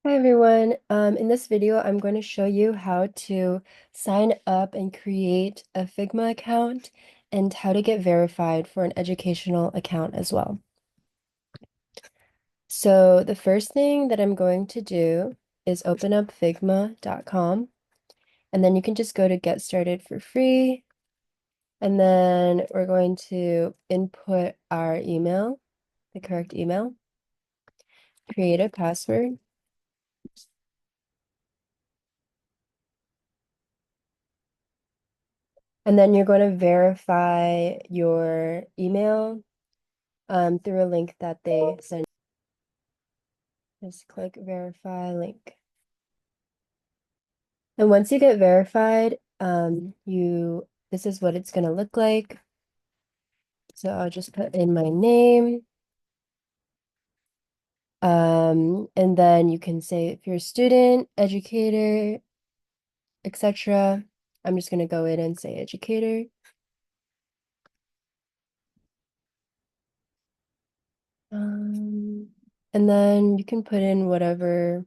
Hi everyone. In this video, I'm going to show you how to sign up and create a Figma account and how to get verified for an educational account as well. So the first thing that I'm going to do is open up figma.com, and then you can just go to get started for free. And then we're going to input our email, the correct email, create a password. And then you're going to verify your email through a link that they send. Just click verify link. And once you get verified, this is what it's going to look like. So I'll just put in my name. And then you can say if you're a student, educator, etc. I'm just going to go in and say educator. And then you can put in whatever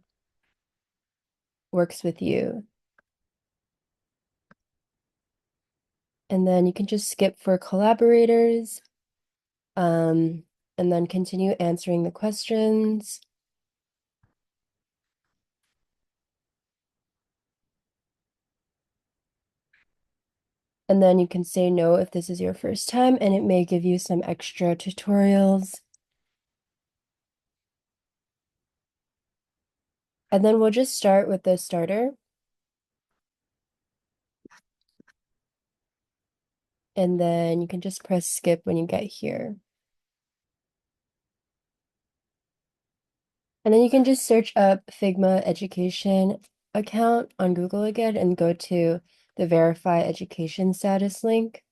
works with you. And then you can just skip for collaborators, and then continue answering the questions. And then you can say no if this is your first time, and it may give you some extra tutorials. And then we'll just start with the starter. And then you can just press skip when you get here. And then you can just search up Figma education account on Google again and go to the verify education status link.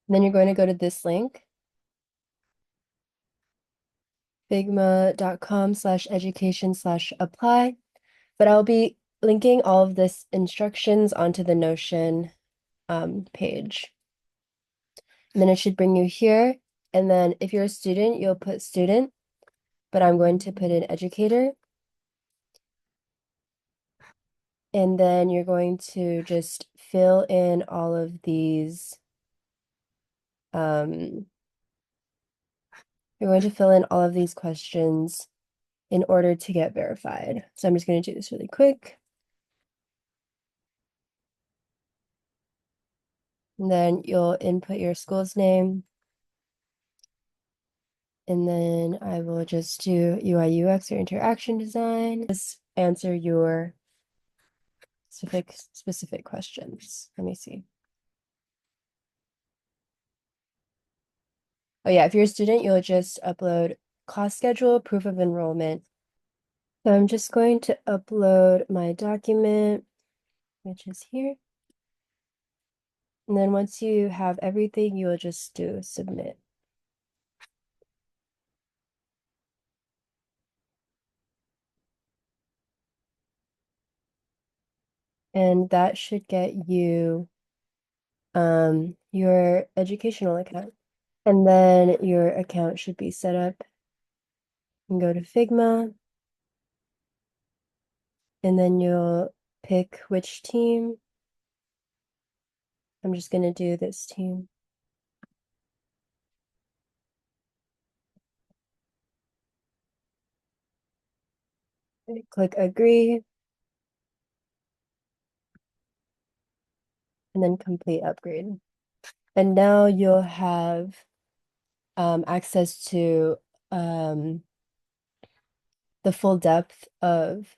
And then you're going to go to this link, figma.com/education/apply. But I'll be linking all of this instructions onto the Notion page. And then it should bring you here. And then if you're a student, you'll put student, but I'm going to put in educator. And then you're going to just fill in all of these. You're going to fill in all of these questions in order to get verified. So I'm just going to do this really quick. And then you'll input your school's name. And then I will just do UI UX or interaction design. Just answer your specific questions. Let me see. Oh yeah, if you're a student, you'll just upload cost schedule, proof of enrollment. So I'm just going to upload my document, which is here. And then once you have everything, you will just do submit. And that should get you your educational account. And then your account should be set up. And go to Figma, and then you'll pick which team. I'm just going to do this team. Click agree, and then complete upgrade. And now you'll have access to the full depth of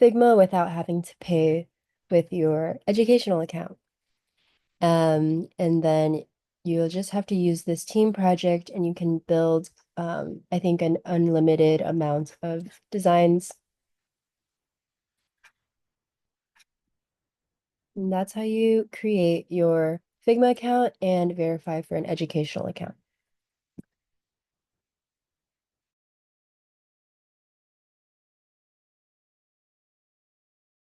Figma without having to pay with your educational account. And then you'll just have to use this team project, and you can build, I think, an unlimited amount of designs. And that's how you create your Figma account and verify for an educational account.